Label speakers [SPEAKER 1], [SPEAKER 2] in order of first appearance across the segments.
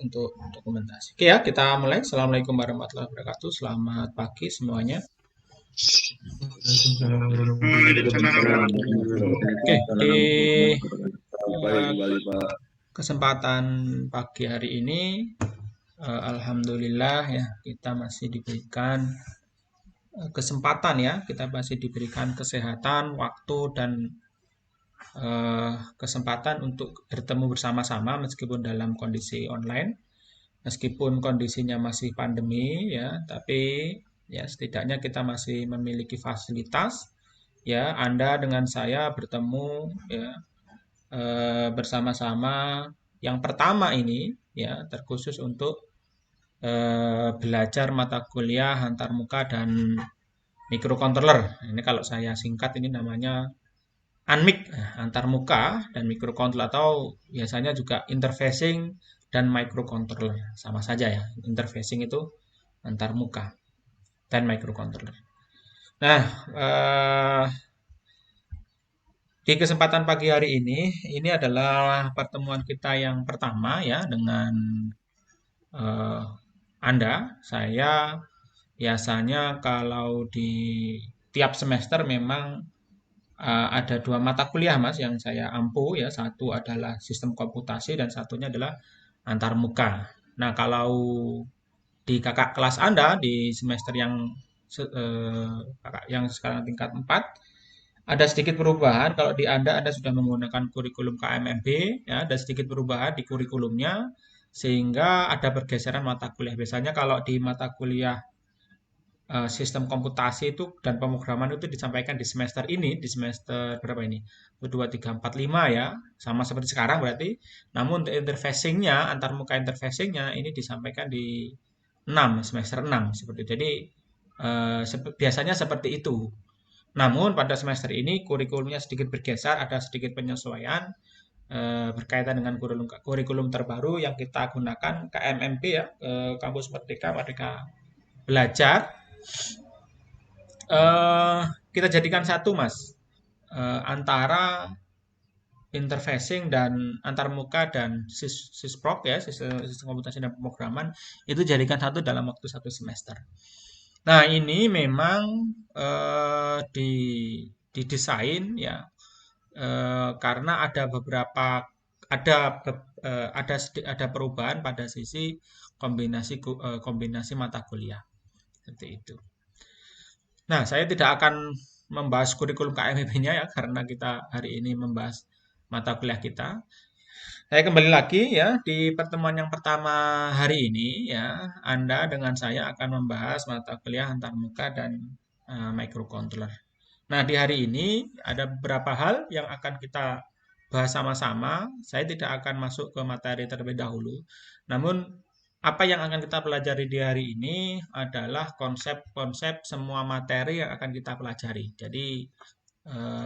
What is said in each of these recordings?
[SPEAKER 1] untuk dokumentasi. Oke ya, kita mulai. Assalamualaikum warahmatullahi wabarakatuh. Selamat pagi semuanya.
[SPEAKER 2] Waalaikumsalam warahmatullahi
[SPEAKER 3] Waalaikumsalam
[SPEAKER 2] wabarakatuh.
[SPEAKER 1] Oke, di
[SPEAKER 3] kembali
[SPEAKER 1] eh,
[SPEAKER 3] kembali Pak.
[SPEAKER 1] kesempatan pagi hari ini, alhamdulillah ya kita masih diberikan kesempatan ya, kita masih diberikan kesehatan, waktu dan kesempatan untuk bertemu bersama-sama meskipun dalam kondisi online. Meskipun kondisinya masih pandemi ya, tapi ya setidaknya kita masih memiliki fasilitas ya Anda dengan saya bertemu ya bersama-sama yang pertama ini ya terkhusus untuk belajar mata kuliah antarmuka dan microcontroller. Ini kalau saya singkat ini namanya Unmic antarmuka dan microcontroller atau biasanya juga interfacing dan microcontroller sama saja ya. Interfacing itu antarmuka dan microcontroller. Nah, di kesempatan pagi hari ini adalah pertemuan kita yang pertama ya dengan eh, Anda. Saya biasanya kalau di tiap semester memang ada dua mata kuliah Mas yang saya ampu ya. Satu adalah sistem komputasi dan satunya adalah antarmuka. Nah, kalau di kakak kelas Anda di semester yang kakak yang sekarang tingkat 4 ada sedikit perubahan. Kalau di Anda sudah menggunakan kurikulum KMMB ya, ada sedikit perubahan di kurikulumnya sehingga ada pergeseran mata kuliah. Biasanya kalau di mata kuliah sistem komputasi itu dan pemrograman itu disampaikan di semester ini, di semester berapa ini? 2, 3, 4, 5 ya, sama seperti sekarang berarti. Namun untuk interfacing-nya, antarmuka interfacing-nya ini disampaikan di 6, semester 6 seperti itu. Jadi biasanya seperti itu. Namun pada semester ini kurikulumnya sedikit bergeser, ada sedikit penyesuaian berkaitan dengan kurikulum terbaru yang kita gunakan KMMP ya, Kampus Merdeka Merdeka Belajar. eh, kita jadikan satu mas antara interfacing dan antarmuka dan sisprok ya sistem komputasi dan pemrograman itu jadikan satu dalam waktu satu semester. Nah ini memang didesain ya karena ada beberapa ada ada perubahan pada sisi kombinasi mata kuliah seperti itu. Nah, saya tidak akan membahas kurikulum KMIP-nya ya, karena kita hari ini membahas mata kuliah kita. Saya kembali lagi ya di pertemuan yang pertama hari ini ya, Anda dengan saya akan membahas mata kuliah antarmuka dan microcontroller. Nah, di hari ini ada beberapa hal yang akan kita bahas sama-sama. Saya tidak akan masuk ke materi terlebih dahulu. Namun apa yang akan kita pelajari di hari ini adalah konsep-konsep semua materi yang akan kita pelajari. Jadi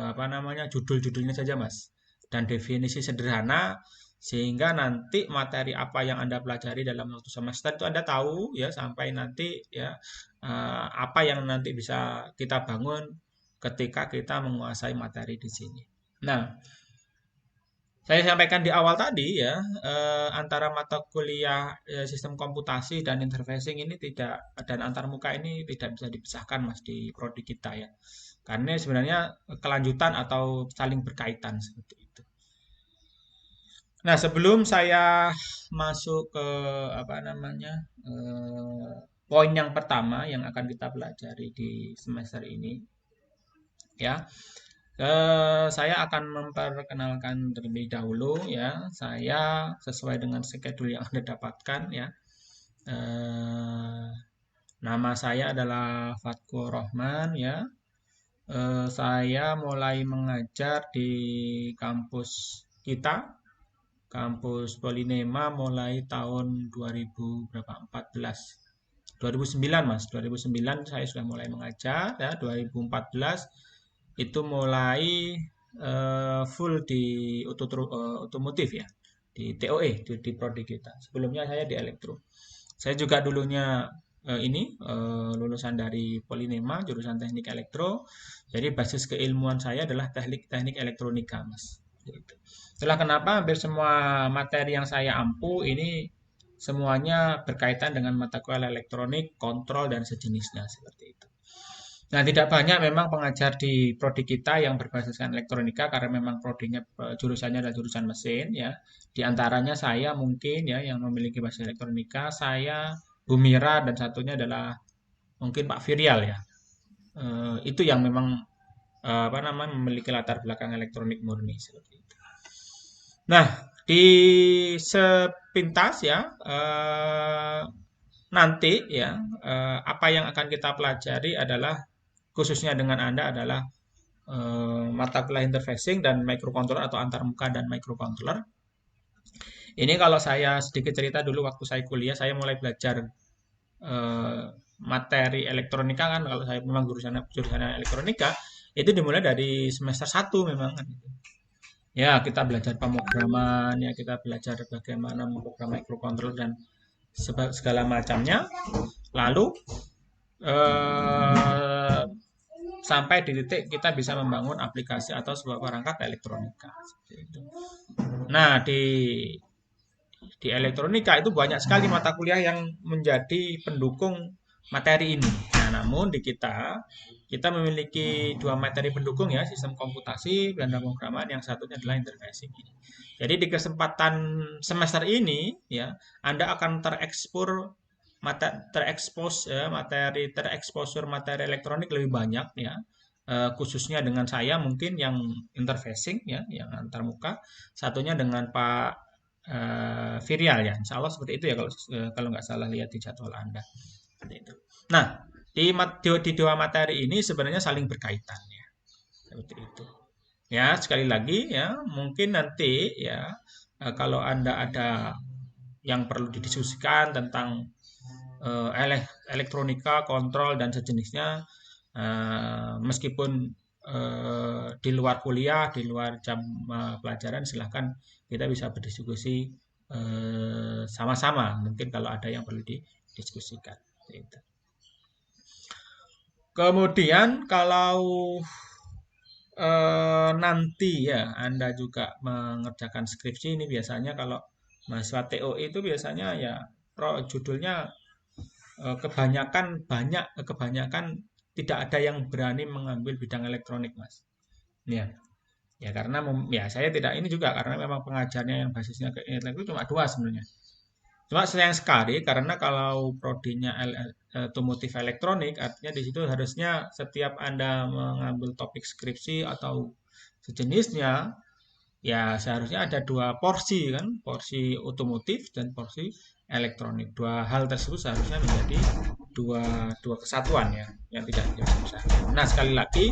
[SPEAKER 1] apa namanya judul-judulnya saja Mas dan definisi sederhana sehingga nanti materi apa yang Anda pelajari dalam satu semester itu Anda tahu ya sampai nanti ya apa yang nanti bisa kita bangun ketika kita menguasai materi di sini. Nah, saya sampaikan di awal tadi ya, antara mata kuliah sistem komputasi dan interfacing ini tidak dan antarmuka ini tidak bisa dipisahkan Mas di prodi kita ya. Karena sebenarnya kelanjutan atau saling berkaitan seperti itu. Nah, sebelum saya masuk ke apa namanya poin yang pertama yang akan kita pelajari di semester ini, ya, saya akan memperkenalkan terlebih dahulu ya. Saya sesuai dengan schedule yang Anda dapatkan ya. Eh, Nama saya adalah Fatko Rohman ya. Saya mulai mengajar di kampus kita, kampus Polinema mulai tahun 2000 berapa? 14. 2009 Mas, 2009 saya sudah mulai mengajar ya, 2014 itu mulai full di otomotif ya, di TOE di prodi kita. Sebelumnya saya di elektro. Saya juga dulunya lulusan dari Polinema jurusan teknik elektro. Jadi basis keilmuan saya adalah teknik elektronika, Mas. Gitu. Itulah kenapa hampir semua materi yang saya ampu ini semuanya berkaitan dengan mata kuliah elektronik, kontrol, dan sejenisnya seperti itu. Nah, tidak banyak memang pengajar di prodi kita yang berbasiskan elektronika karena memang prodinya jurusannya adalah jurusan mesin ya. Di antaranya saya mungkin ya yang memiliki basis elektronika, saya, Bu Mira dan satunya adalah mungkin Pak Firial ya. Itu yang memang apa namanya memiliki latar belakang elektronik murni seperti itu. Nah, di sepintas ya nanti ya apa yang akan kita pelajari adalah khususnya dengan Anda adalah mata kuliah interfacing dan microcontroller atau antarmuka dan microcontroller. Ini kalau saya sedikit cerita dulu waktu saya kuliah, saya mulai belajar materi elektronika kan kalau saya memang jurusan elektronika itu dimulai dari semester 1 memang kan. Ya, kita belajar pemrograman, ya kita belajar bagaimana memprogram microcontroller dan segala macamnya. Lalu eh, sampai di titik kita bisa membangun aplikasi atau sebuah perangkat elektronika. Nah, di elektronika itu banyak sekali mata kuliah yang menjadi pendukung materi ini. Nah, namun di kita memiliki dua materi pendukung ya, sistem komputasi dan pemrograman, yang satunya adalah interfacing. Jadi di kesempatan semester ini ya, Anda akan terekspos ya, tereksposur materi elektronik lebih banyak ya. Khususnya dengan saya mungkin yang interfacing ya, yang antarmuka, satunya dengan Pak Virial ya, insya Allah seperti itu ya kalau nggak salah lihat di jadwal Anda. Seperti itu. Nah, di dua materi ini sebenarnya saling berkaitan ya, seperti itu. Ya, sekali lagi ya, mungkin nanti ya kalau Anda ada yang perlu didiskusikan tentang elektronika, kontrol dan sejenisnya, meskipun di luar kuliah, di luar jam pelajaran, silahkan kita bisa berdiskusi sama-sama. Mungkin kalau ada yang perlu didiskusikan. Gitu. Kemudian kalau nanti ya Anda juga mengerjakan skripsi ini biasanya kalau mahasiswa TOI itu biasanya ya judulnya kebanyakan tidak ada yang berani mengambil bidang elektronik, Mas. Ya, ya karena ya saya tidak ini juga karena memang pengajarnya yang basisnya ke elektronik itu cuma dua sebenarnya. Cuma sayang sekali karena kalau prodinya otomotif elektronik, artinya di situ harusnya setiap Anda mengambil topik skripsi atau sejenisnya, ya seharusnya ada dua porsi kan, porsi otomotif dan porsi elektronik. Dua hal tersebut seharusnya menjadi dua kesatuan ya, yang tidak bisa. Nah, sekali lagi,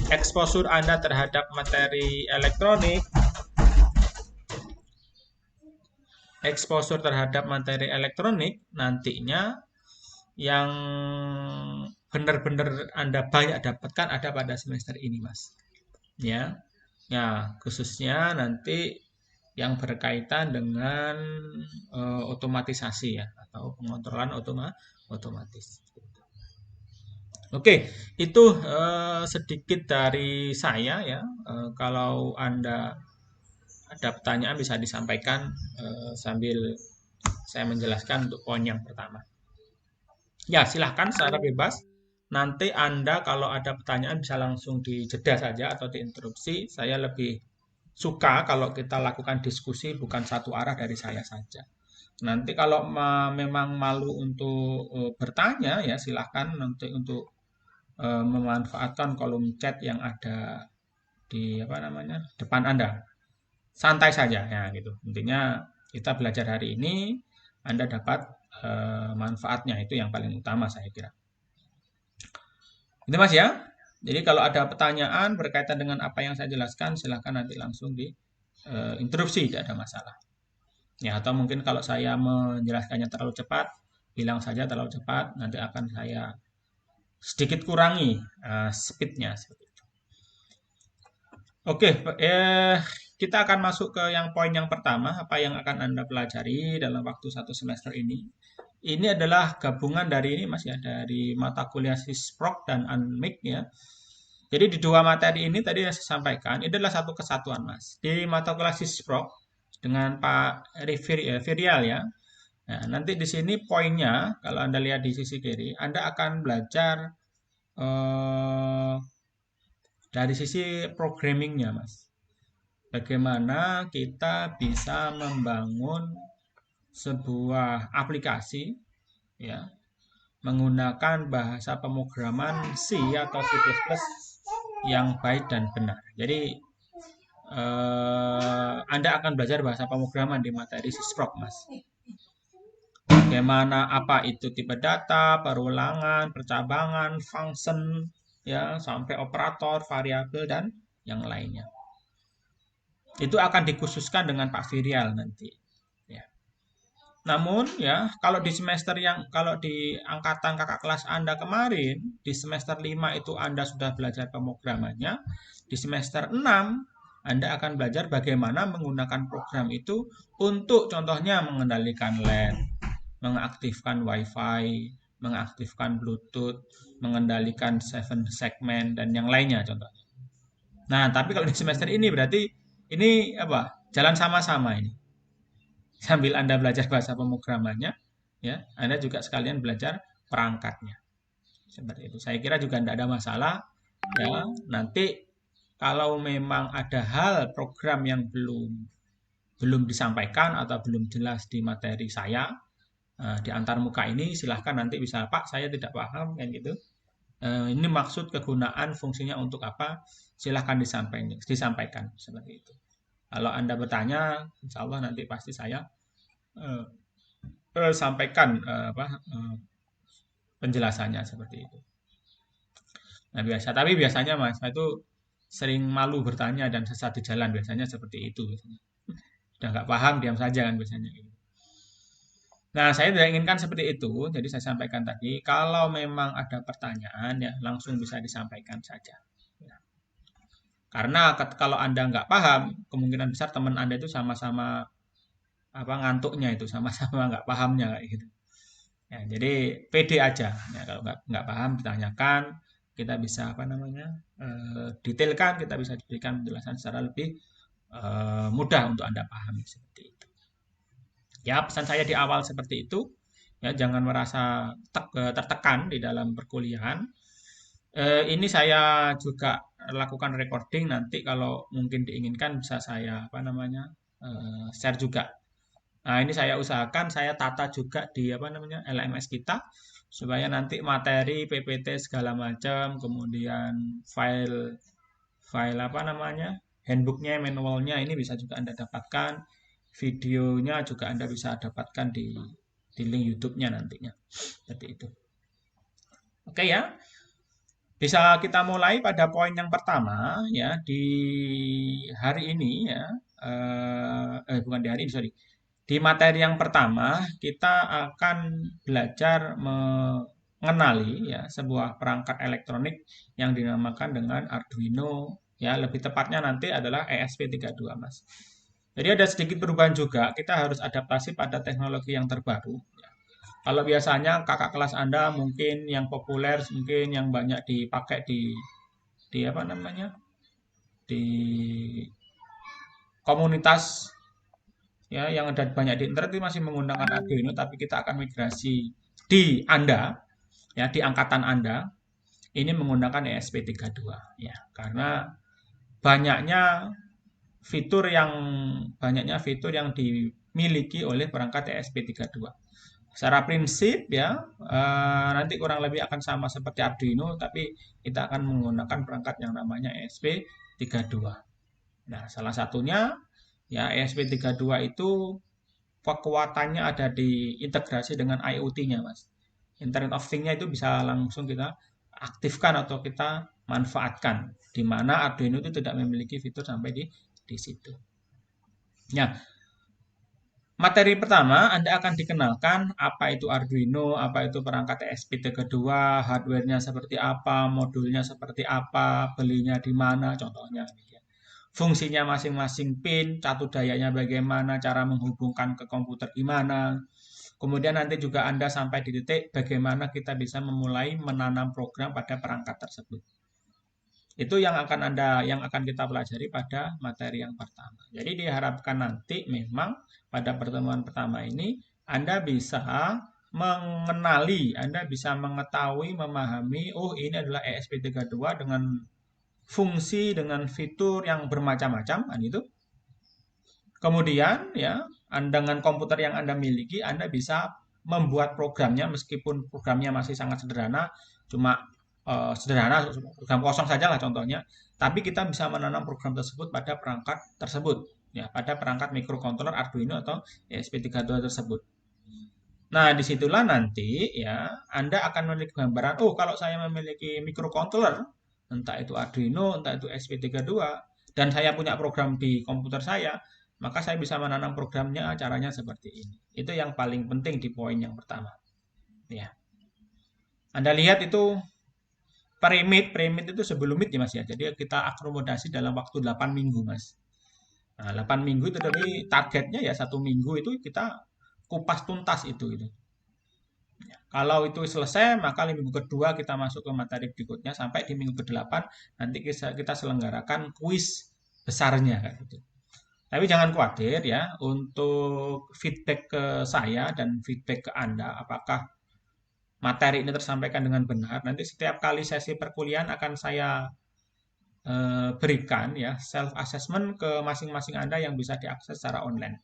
[SPEAKER 1] eksposur Anda terhadap materi elektronik, eksposur terhadap materi elektronik nantinya yang benar-benar Anda banyak dapatkan ada pada semester ini, Mas. Ya. Ya, khususnya nanti yang berkaitan dengan otomatisasi ya atau pengontrolan otomatis. Oke, itu sedikit dari saya ya. Kalau Anda ada pertanyaan bisa disampaikan sambil saya menjelaskan untuk poin yang pertama. Ya, silahkan secara bebas. Nanti Anda kalau ada pertanyaan bisa langsung dijeda saja atau diinterupsi. Saya lebih suka kalau kita lakukan diskusi bukan satu arah dari saya saja. Nanti kalau memang malu untuk bertanya ya silahkan nanti untuk memanfaatkan kolom chat yang ada di apa namanya depan Anda. Santai saja ya gitu. Intinya kita belajar hari ini, Anda dapat manfaatnya itu yang paling utama saya kira. Itu Mas ya. Jadi kalau ada pertanyaan berkaitan dengan apa yang saya jelaskan, silahkan nanti langsung di interupsi, tidak ada masalah. Ya, atau mungkin kalau saya menjelaskannya terlalu cepat, bilang saja terlalu cepat, nanti akan saya sedikit kurangi speednya. Oke, kita akan masuk ke yang poin yang pertama, apa yang akan Anda pelajari dalam waktu satu semester ini. Ini adalah gabungan dari ini Mas ya, dari mata kuliah Sisprok dan Unmik ya. Jadi di dua materi ini tadi yang saya sampaikan, ini adalah satu kesatuan Mas. Di mata kuliah Sisprok dengan Pak Virial ya, Nah, nanti di sini poinnya, kalau Anda lihat di sisi kiri, Anda akan belajar dari sisi programmingnya, Mas. Bagaimana kita bisa membangun sebuah aplikasi, ya, menggunakan bahasa pemrograman C atau C++ yang baik dan benar. Jadi Anda akan belajar bahasa pemrograman di materi Sysprop, Mas. Bagaimana apa itu tipe data, perulangan, percabangan, function, ya, sampai operator, variabel dan yang lainnya. Itu akan dikhususkan dengan Pak Virial nanti. Ya. Namun ya, kalau di angkatan kakak kelas Anda kemarin, di semester 5 itu Anda sudah belajar pemrogramannya, di semester 6 Anda akan belajar bagaimana menggunakan program itu untuk contohnya mengendalikan LAN, mengaktifkan WiFi, mengaktifkan Bluetooth, mengendalikan 7 segmen dan yang lainnya contohnya. Nah, tapi kalau di semester ini berarti ini apa? Jalan sama-sama ini. Sambil Anda belajar bahasa pemrogramannya, ya, Anda juga sekalian belajar perangkatnya. Seperti itu. Saya kira juga tidak ada masalah. Ya, nanti kalau memang ada hal program yang belum disampaikan atau belum jelas di materi saya, di antar muka ini silahkan nanti bisa, Pak, saya tidak paham kan gitu. Ini maksud kegunaan fungsinya untuk apa? Silahkan disampaikan seperti itu. Kalau Anda bertanya, insya Allah nanti pasti saya eh, sampaikan penjelasannya seperti itu. Nah, tapi biasanya Mas, saya itu sering malu bertanya dan sesat di jalan biasanya seperti itu. Udah nggak paham, diam saja kan biasanya. Nah, saya tidak inginkan seperti itu. Jadi saya sampaikan tadi, kalau memang ada pertanyaan ya langsung bisa disampaikan saja. Ya. Karena kalau Anda nggak paham, kemungkinan besar teman Anda itu sama-sama apa ngantuknya itu, sama-sama nggak pahamnya kayak gitu. Ya, jadi pede aja. Ya, kalau nggak paham ditanyakan, kita bisa apa namanya detailkan, kita bisa diberikan penjelasan secara lebih mudah untuk Anda pahami seperti itu. Ya, pesan saya di awal seperti itu. Ya, jangan merasa tertekan di dalam perkuliahan. Ini saya juga lakukan recording nanti kalau mungkin diinginkan bisa saya apa namanya share juga. Nah, ini saya usahakan saya tata juga di apa namanya LMS kita supaya nanti materi PPT segala macam, kemudian file file apa namanya handbooknya, manualnya ini bisa juga Anda dapatkan, videonya juga Anda bisa dapatkan di link YouTube-nya nantinya, seperti itu. Oke ya, bisa kita mulai pada poin yang pertama ya di hari ini ya, bukan di hari ini sorry. Di materi yang pertama, kita akan belajar mengenali ya sebuah perangkat elektronik yang dinamakan dengan Arduino. Ya, lebih tepatnya nanti adalah ESP32, Mas. Jadi ada sedikit perubahan juga, kita harus adaptasi pada teknologi yang terbaru. Kalau biasanya kakak kelas Anda mungkin yang populer, mungkin yang banyak dipakai di apa namanya? Di komunitas ya yang ada banyak di internet itu masih menggunakan Arduino, tapi kita akan migrasi di Anda ya di angkatan Anda ini menggunakan ESP32 ya karena banyaknya fitur banyaknya fitur yang dimiliki oleh perangkat ESP32. Secara prinsip ya nanti kurang lebih akan sama seperti Arduino tapi kita akan menggunakan perangkat yang namanya ESP32. Nah, salah satunya ya ESP32 itu kekuatannya ada di integrasi dengan IoT-nya, Mas. Internet of Things-nya itu bisa langsung kita aktifkan atau kita manfaatkan, di mana Arduino itu tidak memiliki fitur sampai di situ. Nah, materi pertama Anda akan dikenalkan apa itu Arduino, apa itu perangkat ESP32, hardware-nya seperti apa, modulnya seperti apa, belinya di mana, contohnya. Fungsinya masing-masing pin, catu dayanya bagaimana, cara menghubungkan ke komputer gimana. Kemudian nanti juga Anda sampai di titik bagaimana kita bisa memulai menanam program pada perangkat tersebut. Itu yang akan kita pelajari pada materi yang pertama. Jadi diharapkan nanti memang pada pertemuan pertama ini Anda bisa mengenali, Anda bisa mengetahui, memahami, oh ini adalah ESP32 dengan fungsi, dengan fitur yang bermacam-macam, kan itu. Kemudian ya, dengan komputer yang Anda miliki, Anda bisa membuat programnya meskipun programnya masih sangat sederhana, cuma sederhana, program kosong saja lah contohnya. Tapi kita bisa menanam program tersebut pada perangkat tersebut, ya, pada perangkat microcontroller Arduino atau ESP32 tersebut. Nah, disitulah nanti ya Anda akan memiliki gambaran, oh kalau saya memiliki microcontroller, entah itu Arduino, entah itu ESP32, dan saya punya program di komputer saya, maka saya bisa menanam programnya caranya seperti ini. Itu yang paling penting di poin yang pertama. Ya. Anda lihat itu premit itu sebelum mid ya Mas ya. Jadi kita akomodasi dalam waktu 8 minggu Mas. Nah, 8 minggu itu dari targetnya ya 1 minggu itu kita kupas tuntas itu. Kalau itu selesai, maka di minggu kedua kita masuk ke materi berikutnya sampai di minggu ke-8 nanti kita selenggarakan kuis besarnya kan gitu. Tapi jangan khawatir ya, untuk feedback ke saya dan feedback ke Anda, apakah materi ini tersampaikan dengan benar. Nanti setiap kali sesi perkuliahan akan saya berikan ya self assessment ke masing-masing Anda yang bisa diakses secara online.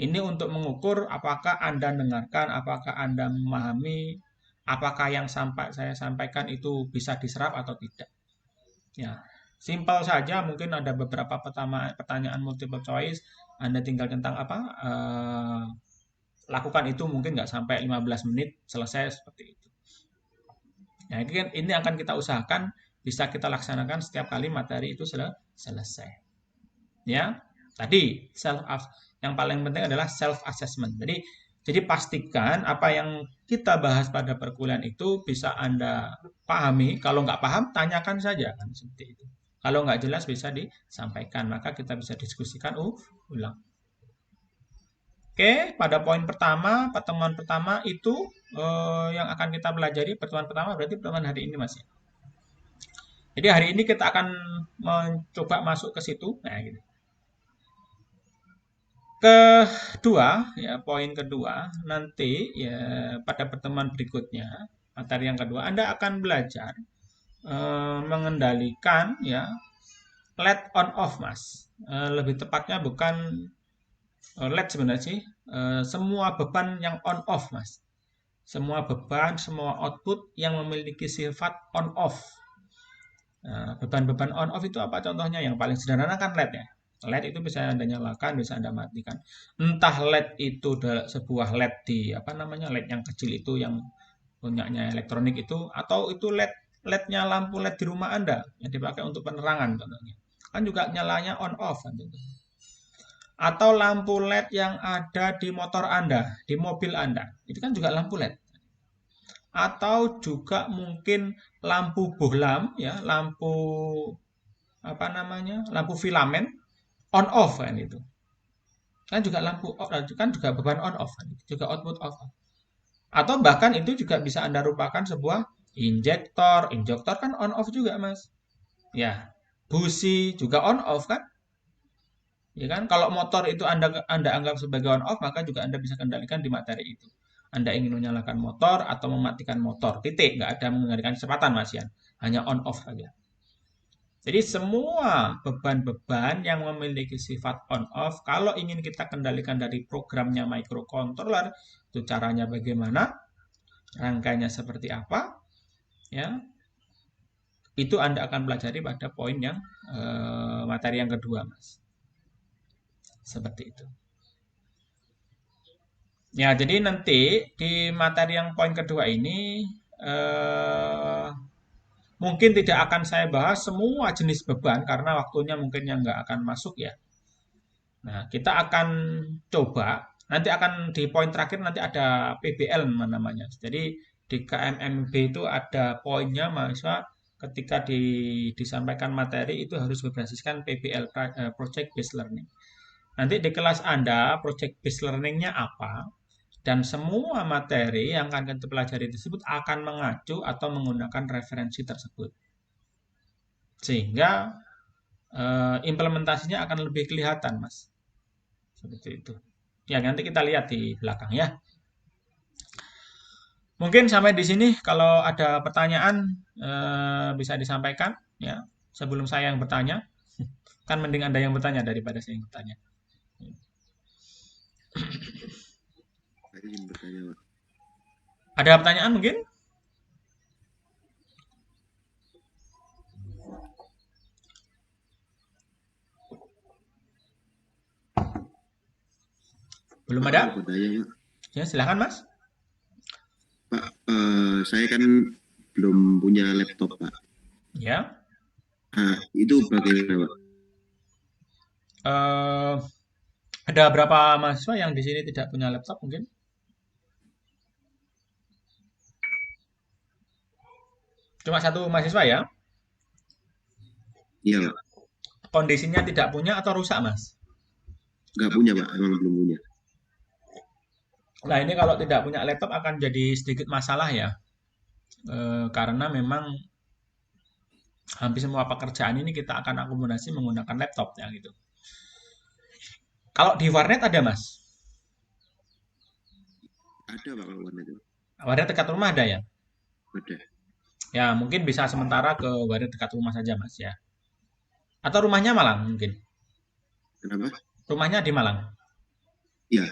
[SPEAKER 1] Ini untuk mengukur apakah Anda dengarkan, apakah Anda memahami, apakah yang saya sampaikan itu bisa diserap atau tidak. Ya, simpel saja. Mungkin ada beberapa pertanyaan multiple choice. Anda tinggal tentang apa? Lakukan itu mungkin nggak sampai 15 menit selesai seperti itu. Nah, ini akan kita usahakan bisa kita laksanakan setiap kali materi itu selesai. Ya, tadi yang paling penting adalah self assessment. Jadi pastikan apa yang kita bahas pada perkuliahan itu bisa Anda pahami. Kalau nggak paham, tanyakan saja kan seperti itu. Kalau nggak jelas bisa disampaikan, maka kita bisa diskusikan ulang. Oke, pada poin pertama, pertemuan pertama itu yang akan kita pelajari. Pertemuan pertama berarti pertemuan hari ini Mas ya. Jadi hari ini kita akan mencoba masuk ke situ. Nah, gitu. Kedua, ya poin kedua, nanti ya pada pertemuan berikutnya, materi yang kedua, Anda akan belajar mengendalikan ya LED on off, Mas. Lebih tepatnya bukan LED sebenarnya sih, semua beban yang on off, Mas. Semua beban, semua output yang memiliki sifat on off. Nah, beban-beban on off itu apa contohnya? Yang paling sederhana kan LED ya. LED itu bisa Anda nyalakan, bisa Anda matikan. Entah LED itu sebuah LED di apa namanya LED yang kecil itu yang punyanya elektronik itu, atau itu LED-nya lampu LED di rumah Anda yang dipakai untuk penerangan contohnya. Kan juga nyalanya on off kan gitu. Atau lampu LED yang ada di motor Anda, di mobil Anda. Itu kan juga lampu LED. Atau juga mungkin lampu bohlam ya, lampu apa namanya? Lampu filamen on off kan itu. Kan juga lampu kan juga beban on off kan, juga output off. Atau bahkan itu juga bisa Anda rupakan sebuah injektor. Injektor kan on off juga, Mas. Ya. Busi juga on off kan? Ya kan? Kalau motor itu Anda anggap sebagai on off, maka juga Anda bisa kendalikan di materi itu. Anda ingin menyalakan motor atau mematikan motor. Titik, nggak ada mengendalikan kecepatan, Mas ya. Hanya on off saja. Jadi semua beban-beban yang memiliki sifat on off, kalau ingin kita kendalikan dari programnya microcontroller, itu caranya bagaimana, rangkaiannya seperti apa, ya, itu Anda akan pelajari pada poin yang materi yang kedua, Mas. Seperti itu. Ya, jadi nanti di materi yang poin kedua ini mungkin tidak akan saya bahas semua jenis beban karena waktunya mungkin yang nggak akan masuk ya. Nah, kita akan coba, nanti akan di poin terakhir nanti ada PBL namanya. Jadi di KMMB itu ada poinnya mahasiswa ketika disampaikan materi itu harus berbasiskan PBL, Project Based Learning. Nanti di kelas Anda, Project Based Learning-nya apa, dan semua materi yang akan kita pelajari tersebut akan mengacu atau menggunakan referensi tersebut. Sehingga implementasinya akan lebih kelihatan, Mas. Seperti itu. Ya, nanti kita lihat di belakang ya. Mungkin sampai di sini kalau ada pertanyaan bisa disampaikan ya sebelum saya yang bertanya. Kan mending Anda yang bertanya daripada saya yang bertanya.
[SPEAKER 3] Saya ingin bertanya, Pak.
[SPEAKER 1] Ada pertanyaan mungkin? Belum
[SPEAKER 3] Pak,
[SPEAKER 1] ada?
[SPEAKER 3] mau bertanya, Pak.
[SPEAKER 1] Ya, silahkan Mas.
[SPEAKER 3] Pak, saya kan belum punya laptop, Pak.
[SPEAKER 1] Ya.
[SPEAKER 3] Nah, itu bagaimana, Pak?
[SPEAKER 1] Eh, ada berapa mahasiswa yang di sini tidak punya laptop mungkin? Cuma satu mahasiswa ya?
[SPEAKER 3] Iya, Pak.
[SPEAKER 1] Kondisinya tidak punya atau rusak, Mas?
[SPEAKER 3] Nggak punya, Pak. Emang belum punya.
[SPEAKER 1] Nah, ini kalau tidak punya laptop akan jadi sedikit masalah ya. Karena memang hampir semua pekerjaan ini kita akan akomodasi menggunakan laptop ya gitu. Kalau di warnet ada, Mas?
[SPEAKER 3] Ada, Pak, kalau warna itu.
[SPEAKER 1] Warnet dekat rumah ada ya?
[SPEAKER 3] Ada.
[SPEAKER 1] Ya, mungkin bisa sementara ke warnet dekat rumah saja, Mas ya. Atau rumahnya Malang mungkin.
[SPEAKER 3] Kenapa?
[SPEAKER 1] Rumahnya di Malang.
[SPEAKER 3] Iya.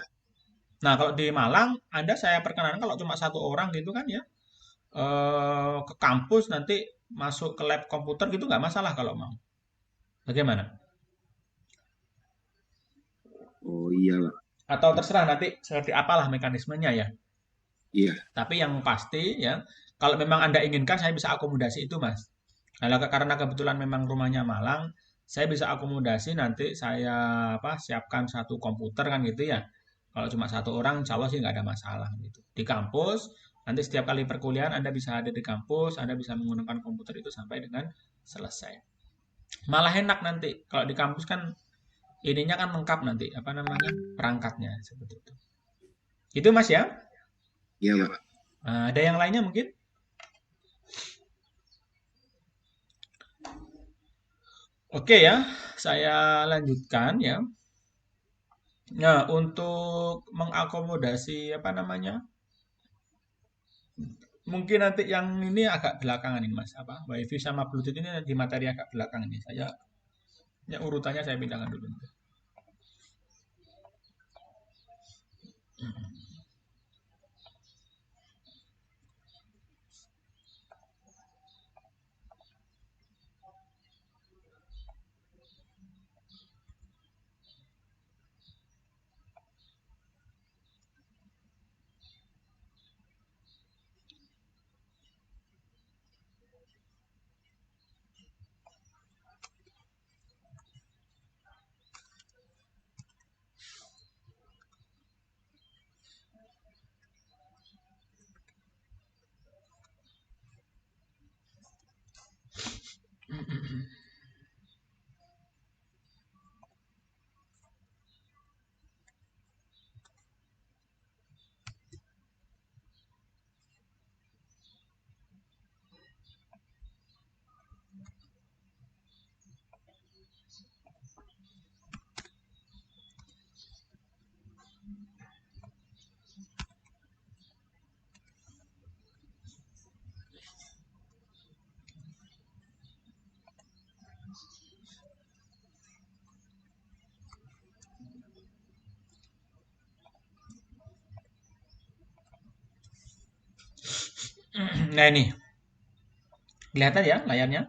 [SPEAKER 1] Nah, kalau di Malang, Anda saya perkenalkan kalau cuma satu orang gitu kan ya, ke kampus nanti masuk ke lab komputer gitu nggak masalah kalau mau. Bagaimana?
[SPEAKER 3] Oh, iya, Pak.
[SPEAKER 1] Atau terserah nanti seperti apalah mekanismenya ya.
[SPEAKER 3] Iya.
[SPEAKER 1] Tapi yang pasti ya, kalau memang Anda inginkan saya bisa akomodasi itu, Mas. Nah, karena kebetulan memang rumahnya Malang, saya bisa akomodasi nanti saya apa siapkan satu komputer kan gitu ya. Kalau cuma satu orang, insya Allah sih nggak ada masalah gitu. Di kampus, nanti setiap kali perkuliahan Anda bisa ada di kampus, Anda bisa menggunakan komputer itu sampai dengan selesai. Malah enak nanti kalau di kampus kan ininya kan lengkap nanti apa namanya perangkatnya seperti itu. Itu Mas ya.
[SPEAKER 3] Iya, Pak.
[SPEAKER 1] Nah, ada yang lainnya mungkin? Oke ya, saya lanjutkan ya. Nah, untuk mengakomodasi apa namanya? Mungkin nanti yang ini agak belakangan ini Mas, apa? WiFi sama Bluetooth ini di materi agak belakang ini. Saya ya urutannya saya pindahkan dulu. Nah ini, kelihatan ya layarnya?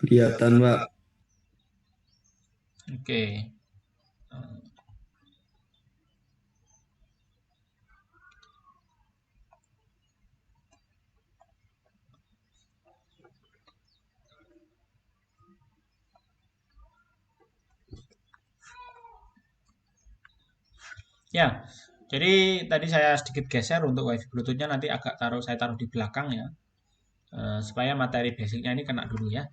[SPEAKER 3] Kelihatan, Pak.
[SPEAKER 1] Oke. Ya, jadi tadi saya sedikit geser untuk WiFi Bluetooth-nya nanti agak saya taruh di belakang ya, supaya materi basicnya ini kena dulu ya.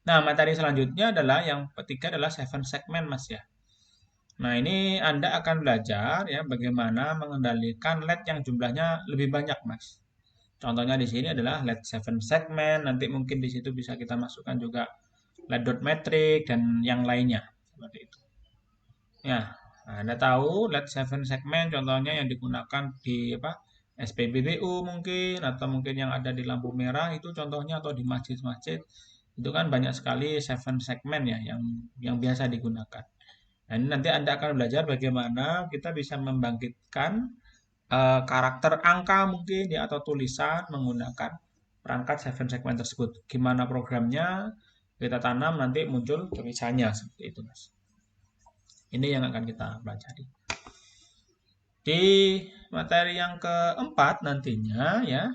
[SPEAKER 1] Nah, materi selanjutnya adalah yang ketiga adalah seven segment Mas ya. Nah, ini Anda akan belajar ya bagaimana mengendalikan LED yang jumlahnya lebih banyak Mas. Contohnya di sini adalah LED seven segment, nanti mungkin di situ bisa kita masukkan juga LED dot matrix, dan yang lainnya. Seperti itu. Ya, Anda tahu LED 7 segmen contohnya yang digunakan di apa? SPBBU mungkin, atau mungkin yang ada di lampu merah itu contohnya, atau di masjid-masjid itu kan banyak sekali 7 segmen ya yang biasa digunakan. Nah, ini nanti Anda akan belajar bagaimana kita bisa membangkitkan karakter angka mungkin ya, atau tulisan menggunakan perangkat 7 segmen tersebut. Gimana programnya kita tanam nanti muncul tulisannya seperti itu, Mas. Ini yang akan kita pelajari. Di materi yang keempat nantinya ya,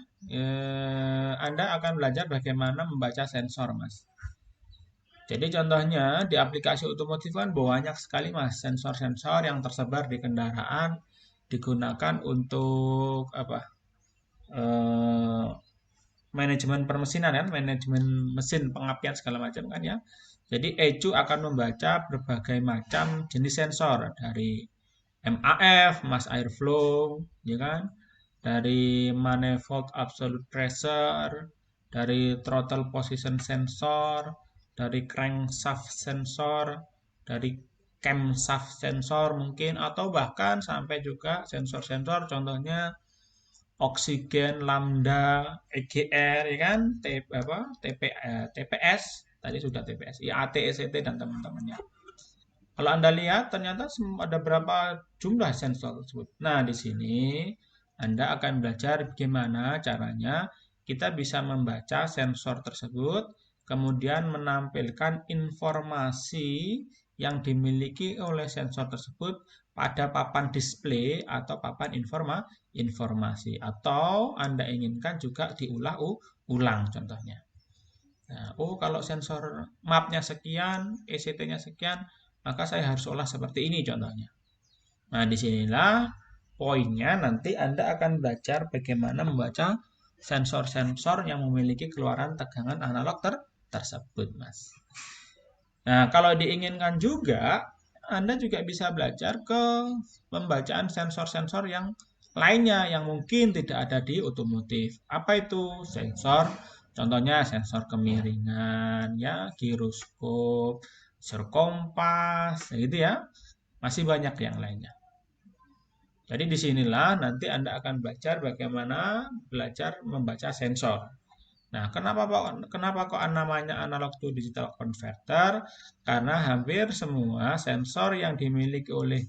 [SPEAKER 1] Anda akan belajar bagaimana membaca sensor, Mas. Jadi contohnya di aplikasi otomotif kan banyak sekali, Mas, sensor-sensor yang tersebar di kendaraan digunakan untuk apa? eh, Manajemen permesinan kan, manajemen mesin, pengapian segala macam kan ya. Jadi ECU akan membaca berbagai macam jenis sensor dari MAF, mass airflow, ya kan? Dari manifold absolute pressure, dari throttle position sensor, dari crankshaft sensor, dari camshaft sensor mungkin, atau bahkan sampai juga sensor-sensor contohnya oksigen, lambda, EGR, ya kan, TPS, tadi sudah TPS, IAT, ECT, dan teman-temannya. Kalau Anda lihat, ternyata ada berapa jumlah sensor tersebut. Nah, di sini Anda akan belajar bagaimana caranya kita bisa membaca sensor tersebut, kemudian menampilkan informasi yang dimiliki oleh sensor tersebut pada papan display atau papan informasi. Atau Anda inginkan juga diulang contohnya. Nah, kalau sensor mapnya sekian, ECT-nya sekian, maka saya harus olah seperti ini contohnya. Nah, disinilah poinnya, nanti Anda akan belajar bagaimana membaca sensor-sensor yang memiliki keluaran tegangan analog tersebut, Mas. Nah, kalau diinginkan juga, Anda juga bisa belajar ke pembacaan sensor-sensor yang lainnya yang mungkin tidak ada di otomotif. Apa itu sensor? Contohnya sensor kemiringan, ya, giroskop, sensor kompas, gitu ya. Masih banyak yang lainnya. Jadi disinilah nanti Anda akan belajar bagaimana belajar membaca sensor. Nah, kenapa kok namanya analog to digital converter? Karena hampir semua sensor yang dimiliki oleh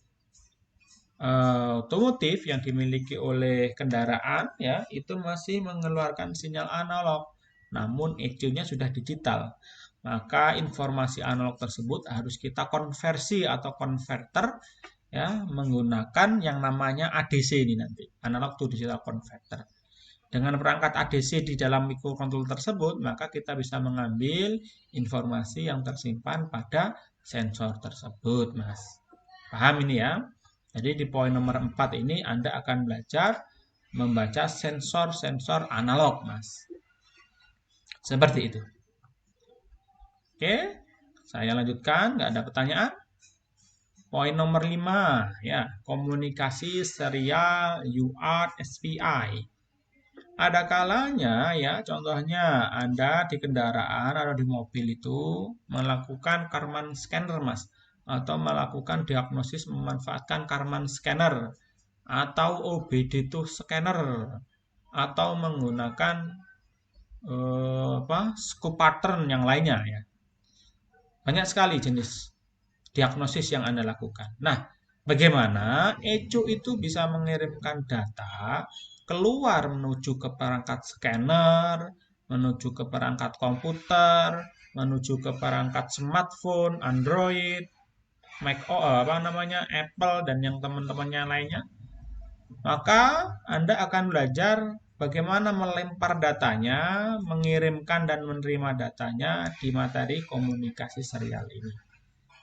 [SPEAKER 1] otomotif, yang dimiliki oleh kendaraan ya, itu masih mengeluarkan sinyal analog. Namun ECU-nya sudah digital. Maka informasi analog tersebut harus kita konversi atau converter ya, menggunakan yang namanya ADC ini nanti, analog to digital converter. Dengan perangkat ADC di dalam microcontroller tersebut, maka kita bisa mengambil informasi yang tersimpan pada sensor tersebut, Mas. Paham ini ya? Jadi di poin nomor 4 ini Anda akan belajar membaca sensor-sensor analog, Mas. Seperti itu. Oke, saya lanjutkan, nggak ada pertanyaan. Poin nomor 5, ya, komunikasi serial UART SPI. Ada kalanya ya, contohnya Anda di kendaraan atau di mobil itu melakukan Karman scanner, Mas, atau melakukan diagnosis memanfaatkan Karman scanner atau OBD2 scanner atau menggunakan scope pattern yang lainnya ya. Banyak sekali jenis diagnosis yang Anda lakukan. Nah, bagaimana ECU itu bisa mengirimkan data keluar menuju ke perangkat scanner, menuju ke perangkat komputer, menuju ke perangkat smartphone, Android, Apple, dan yang teman-temannya lainnya. Maka Anda akan belajar bagaimana melempar datanya, mengirimkan dan menerima datanya di materi komunikasi serial ini.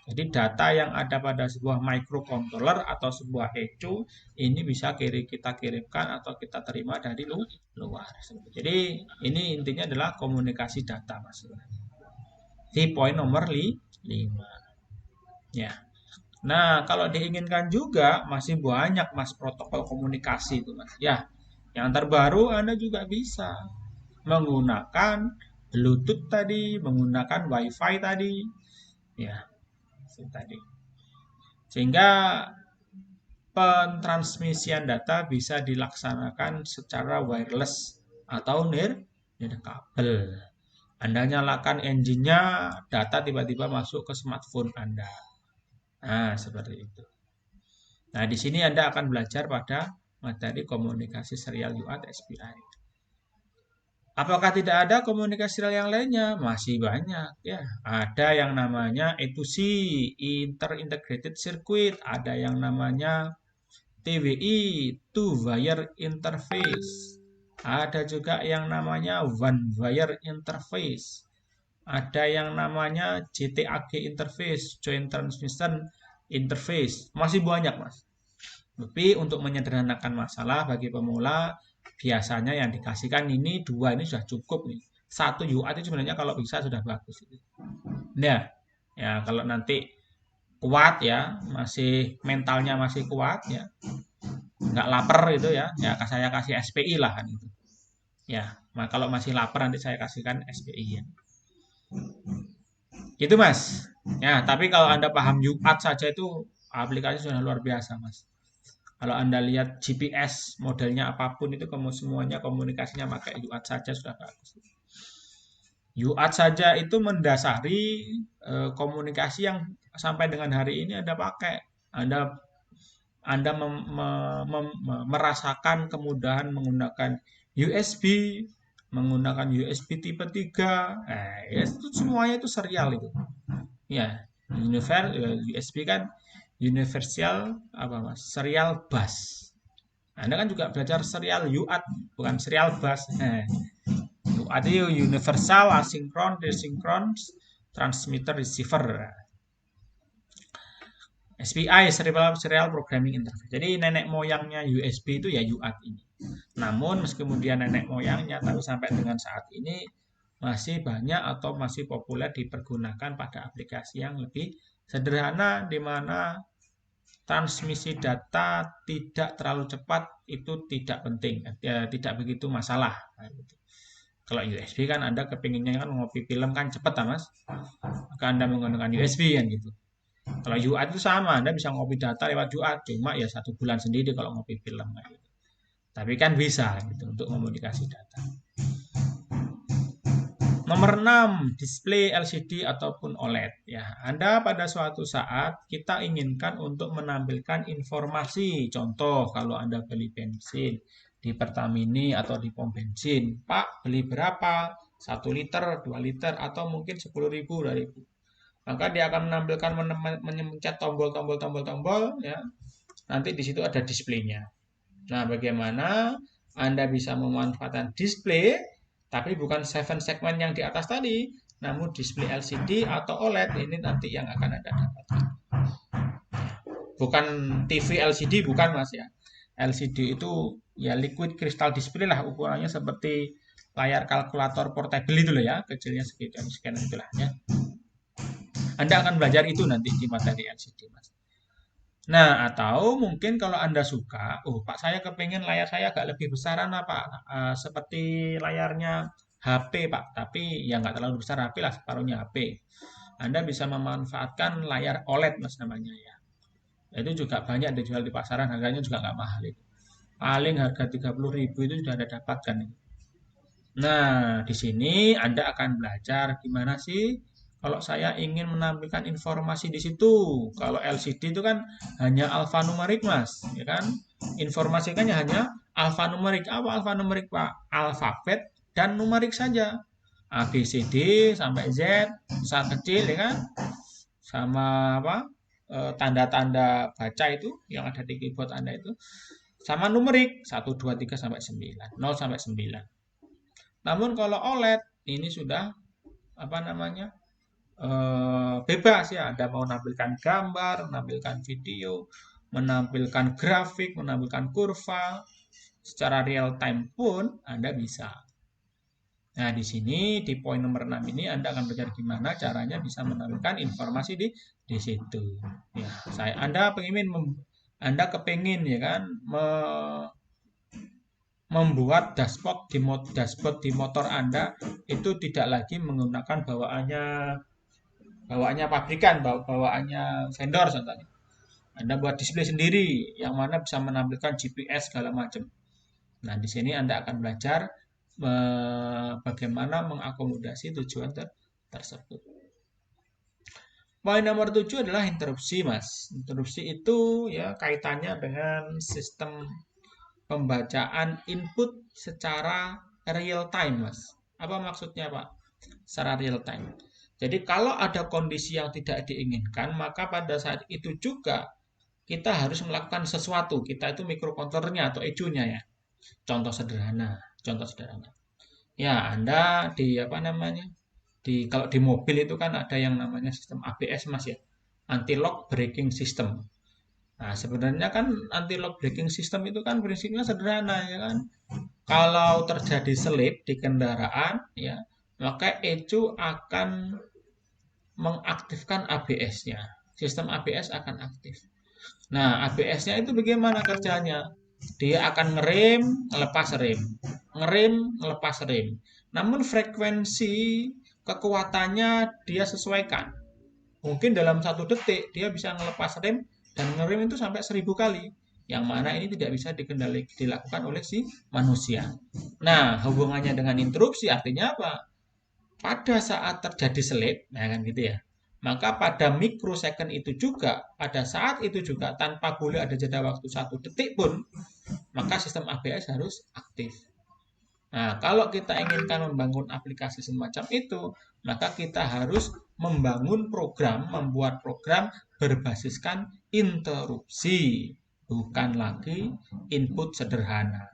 [SPEAKER 1] Jadi data yang ada pada sebuah microcontroller atau sebuah ECU ini bisa kita kirimkan atau kita terima dari luar. Jadi ini intinya adalah komunikasi data, Mas. Di poin nomor 5. Ya. Nah, kalau diinginkan juga masih banyak, Mas, protokol komunikasi itu, Mas. Ya, yang terbaru Anda juga bisa menggunakan Bluetooth tadi, menggunakan WiFi tadi, ya, itu tadi. Sehingga pentransmisian data bisa dilaksanakan secara wireless atau nirkabel. Anda nyalakan engine-nya, data tiba-tiba masuk ke smartphone Anda. Nah, seperti itu. Nah, di sini Anda akan belajar pada materi komunikasi serial UART SPI. Apakah tidak ada komunikasi serial yang lainnya? Masih banyak ya. Ada yang namanya E2C, Integrated Circuit, ada yang namanya TWI, Two Wire Interface. Ada juga yang namanya One Wire Interface. Ada yang namanya JTAG Interface, Joint Transmission Interface. Masih banyak, Mas. Tapi untuk menyederhanakan masalah bagi pemula, biasanya yang dikasihkan ini dua ini sudah cukup nih. Satu UART itu sebenarnya kalau bisa sudah bagus. Nah, ya kalau nanti kuat ya, masih mentalnya masih kuat ya, nggak lapar itu ya, ya saya kasih SPI lah kan itu. Ya, kalau masih lapar nanti saya kasihkan SPI ya. Itu Mas. Ya, tapi kalau Anda paham UART saja itu aplikasi sudah luar biasa Mas. Kalau Anda lihat GPS modelnya apapun itu kamu semuanya komunikasinya pakai UART saja sudah bagus. UART saja itu mendasari komunikasi yang sampai dengan hari ini Anda pakai. Anda merasakan kemudahan menggunakan USB, menggunakan USB tipe 3. Itu semuanya itu serial itu. Ya, USB kan universal apa Mas? Serial bus. Anda kan juga belajar serial UART, bukan serial bus. UART itu universal asynchron desynchron transmitter receiver. SPI Serial Programming Interface. Jadi nenek moyangnya USB itu ya UART ini. Namun meski kemudian nenek moyangnya, tapi sampai dengan saat ini masih banyak atau masih populer dipergunakan pada aplikasi yang lebih sederhana di mana transmisi data tidak terlalu cepat itu tidak penting, ya, tidak begitu masalah. Kalau USB kan Anda kepinginnya kan ngopi film kan cepat Mas, maka Anda menggunakan USB kan gitu. Kalau UART itu sama, Anda bisa ngopi data lewat UART, cuma ya 1 bulan sendiri kalau ngopi film gitu. Tapi kan bisa gitu untuk komunikasi data. Nomor 6, display LCD ataupun OLED. Ya, Anda pada suatu saat kita inginkan untuk menampilkan informasi. Contoh, kalau Anda beli bensin di Pertamini atau di pom bensin, Pak, beli berapa? 1 liter, 2 liter, atau mungkin 10.000, 2.000. Maka dia akan menampilkan mencet tombol ya. Nanti di situ ada displaynya. Nah, bagaimana Anda bisa memanfaatkan display tapi bukan 7 segmen yang di atas tadi, namun display LCD atau OLED ini nanti yang akan Anda dapatkan. Bukan TV LCD, bukan Mas ya. LCD itu ya liquid crystal display lah, ukurannya seperti layar kalkulator portable itu loh ya, kecilnya sekian itulah ya. Anda akan belajar itu nanti di materi LCD Mas. Nah, atau mungkin kalau Anda suka, Pak saya kepengen layar saya agak lebih besaran Pak, seperti layarnya HP Pak, tapi ya nggak terlalu besar HP lah, separuhnya HP. Anda bisa memanfaatkan layar OLED Mas namanya ya. Itu juga banyak dijual di pasaran, harganya juga nggak mahal itu. Paling harga 30.000 itu sudah Anda dapatkan. Nah, di sini Anda akan belajar gimana sih kalau saya ingin menampilkan informasi di situ. Kalau LCD itu kan hanya alfanumerik, Mas, ya kan? Informasikannya hanya alfanumerik. Apa alfanumerik, Pak? Alfabet dan numerik saja. A, B, C, D sampai Z, besar kecil, ya kan? Sama apa? Tanda-tanda baca itu yang ada di keyboard Anda itu. Sama numerik 1, 2, 3 sampai 9, 0 sampai 9. Namun kalau OLED ini sudah apa namanya? Bebas ya, Anda mau menampilkan gambar, menampilkan video, menampilkan grafik, menampilkan kurva secara real time pun Anda bisa. Nah, di sini di poin nomor 6 ini Anda akan belajar gimana caranya bisa menampilkan informasi di situ. Ya, Anda kepengin ya kan membuat dashboard di motor Anda itu tidak lagi menggunakan bawaannya pabrikan, bawaannya vendor contohnya. Anda buat display sendiri yang mana bisa menampilkan GPS segala macam. Nah, di sini Anda akan belajar bagaimana mengakomodasi tujuan tersebut. Poin nomor 7 adalah interupsi, Mas. Interupsi itu ya kaitannya dengan sistem pembacaan input secara real time, Mas. Apa maksudnya, Pak? Secara real time. Jadi kalau ada kondisi yang tidak diinginkan, maka pada saat itu juga kita harus melakukan sesuatu. Kita itu mikrokontrolernya atau ECU-nya ya. Contoh sederhana, contoh sederhana. Ya, Anda di apa namanya? Kalau di mobil itu kan ada yang namanya sistem ABS, Mas ya. Anti lock braking system. Nah, sebenarnya kan anti lock braking system itu kan prinsipnya sederhana ya kan. Kalau terjadi selip di kendaraan ya, maka ECU akan mengaktifkan ABS-nya. Sistem ABS akan aktif. Nah, ABS-nya itu bagaimana kerjanya? Dia akan ngerem, ngelepas rem. Ngerem, ngelepas rem. Namun frekuensi kekuatannya dia sesuaikan. Mungkin dalam 1 detik dia bisa ngelepas rem dan ngerem itu sampai 1.000 kali. Yang mana ini tidak bisa dilakukan oleh si manusia. Nah, hubungannya dengan interupsi artinya apa? Pada saat terjadi selip, nah kan gitu ya. Maka pada mikrosecond itu juga, pada saat itu juga tanpa boleh ada jeda waktu 1 detik pun, maka sistem ABS harus aktif. Nah, kalau kita inginkan membangun aplikasi semacam itu, maka kita harus membuat program berbasiskan interupsi, bukan lagi input sederhana.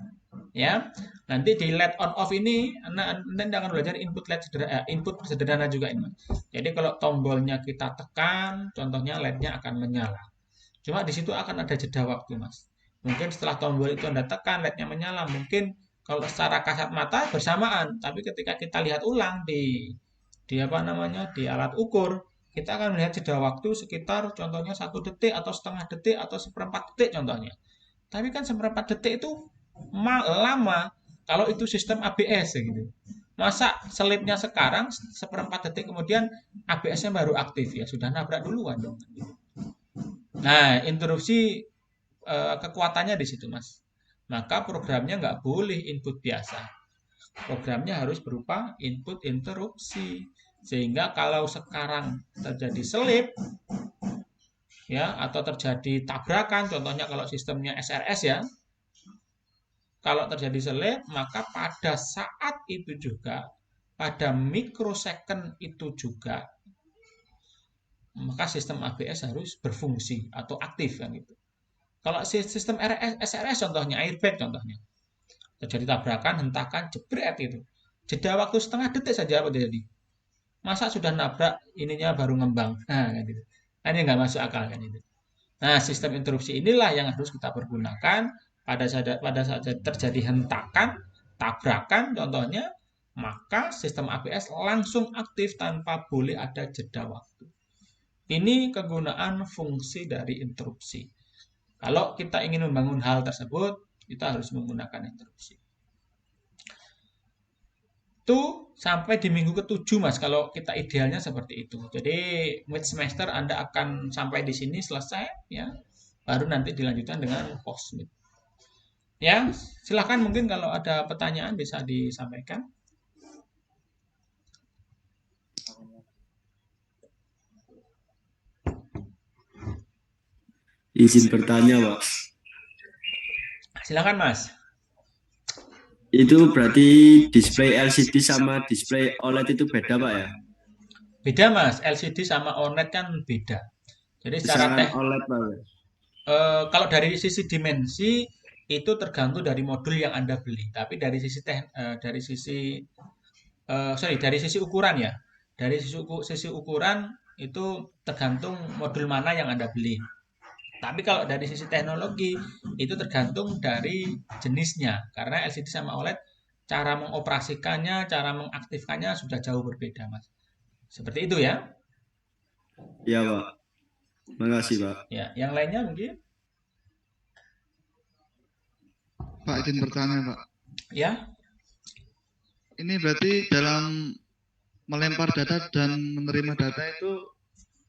[SPEAKER 1] Ya, nanti di LED on off ini, Anda akan belajar input sederhana juga ini. Jadi kalau tombolnya kita tekan, contohnya LED-nya akan menyala. Cuma di situ akan ada jeda waktu, Mas. Mungkin setelah tombol itu Anda tekan, LED-nya menyala. Mungkin kalau secara kasat mata bersamaan, tapi ketika kita lihat ulang di apa namanya di alat ukur, kita akan melihat jeda waktu sekitar contohnya 1 detik atau setengah detik atau seperempat detik contohnya. Tapi kan seperempat detik itu lama kalau itu sistem ABS ya gitu. Masa selipnya sekarang seperempat detik kemudian ABS-nya baru aktif ya sudah nabrak duluan dong. Nah, interupsi kekuatannya di situ, Mas. Maka programnya nggak boleh input biasa. Programnya harus berupa input interupsi. Sehingga kalau sekarang terjadi selip, ya, atau terjadi tabrakan, contohnya kalau sistemnya SRS ya, kalau terjadi selip, maka pada saat itu juga, pada mikrosecond itu juga, maka sistem ABS harus berfungsi atau aktif kan gitu. Kalau sistem SRS contohnya airbag contohnya terjadi tabrakan, hentakan, jebret itu. Jeda waktu setengah detik saja apa terjadi? Masa sudah nabrak ininya baru ngembang? Nah, kan gitu. Nah, ini nggak masuk akal kan itu. Nah, sistem interupsi inilah yang harus kita pergunakan pada saat terjadi hentakan, tabrakan contohnya, maka sistem ABS langsung aktif tanpa boleh ada jeda waktu. Ini kegunaan fungsi dari interupsi. Kalau kita ingin membangun hal tersebut, kita harus menggunakan interupsi. Itu sampai di minggu ke-7 Mas kalau kita idealnya seperti itu. Jadi mid semester Anda akan sampai di sini selesai ya. Baru nanti dilanjutkan dengan post mid. Ya, silahkan mungkin kalau ada pertanyaan bisa disampaikan.
[SPEAKER 3] Izin bertanya, Pak.
[SPEAKER 1] Silahkan Mas.
[SPEAKER 3] Itu berarti display LCD sama display OLED itu beda, Pak ya?
[SPEAKER 1] Beda Mas, LCD sama OLED kan beda. Jadi secara
[SPEAKER 3] Misalkan OLED, Pak.
[SPEAKER 1] kalau dari sisi dimensi itu tergantung dari modul yang Anda beli. Tapi dari sisi ukuran ya. Dari sisi ukuran itu tergantung modul mana yang Anda beli. Tapi kalau dari sisi teknologi itu tergantung dari jenisnya. Karena LCD sama OLED cara mengoperasikannya, cara mengaktifkannya sudah jauh berbeda, Mas. Seperti itu ya.
[SPEAKER 3] Iya, Pak. Makasih, Pak.
[SPEAKER 1] Ya, yang lainnya mungkin.
[SPEAKER 2] Pak izin bertanya Pak.
[SPEAKER 1] Ya,
[SPEAKER 2] Ini berarti dalam melempar data dan menerima data itu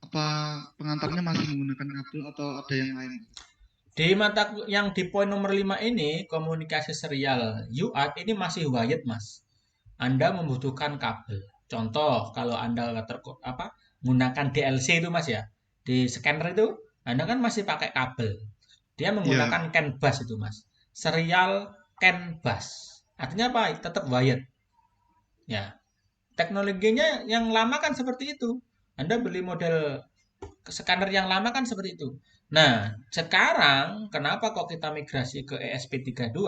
[SPEAKER 2] apa pengantarnya masih menggunakan kabel atau ada yang lain?
[SPEAKER 1] di mata yang di poin nomor 5 ini, komunikasi serial UART ini masih wired, Mas. Anda membutuhkan kabel. Contoh, kalau Anda menggunakan DLC itu, Mas ya. Di scanner itu, Anda kan masih pakai kabel. Dia
[SPEAKER 2] Iya,
[SPEAKER 1] menggunakan CAN bus itu, Mas. Serial CAN bus. Artinya apa? Tetap wired. Ya, teknologinya yang lama kan seperti itu. Anda beli model scanner yang lama kan seperti itu. Nah, sekarang kenapa kok kita migrasi ke ESP32?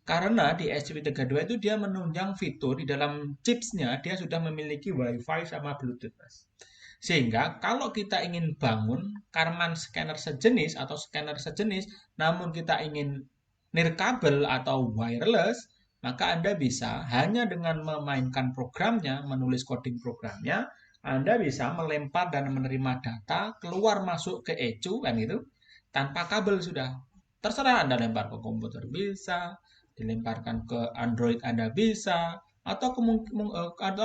[SPEAKER 1] Karena di ESP32 itu dia menunjang fitur di dalam chipsnya dia sudah memiliki WiFi sama Bluetooth, Mas. Sehingga kalau kita ingin bangun Karman scanner sejenis atau scanner sejenis, namun kita ingin nirkabel atau wireless, maka Anda bisa hanya dengan memainkan programnya, menulis coding programnya, Anda bisa melempar dan menerima data keluar masuk ke ECU kan gitu, tanpa kabel sudah. Terserah Anda lempar ke komputer bisa, dilemparkan ke Android Anda bisa, atau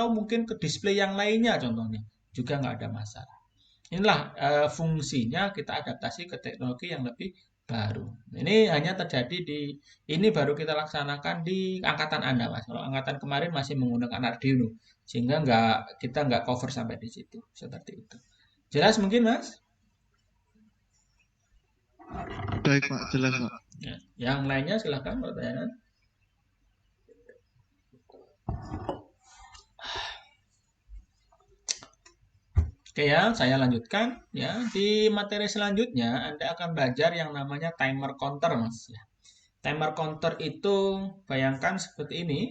[SPEAKER 1] mungkin ke display yang lainnya contohnya juga nggak ada masalah. Inilah fungsinya kita adaptasi ke teknologi yang lebih baru. Ini hanya terjadi ini baru kita laksanakan di angkatan Anda, Mas. Kalau angkatan kemarin masih menggunakan Arduino, sehingga kita nggak cover sampai di situ, seperti itu. Jelas mungkin, Mas?
[SPEAKER 2] baik Pak, jelas Pak.
[SPEAKER 1] Ya. Yang lainnya silahkan pertanyaan. Oke ya, saya lanjutkan ya. Di materi selanjutnya Anda akan belajar yang namanya timer counter, Mas ya. Timer counter itu bayangkan seperti ini.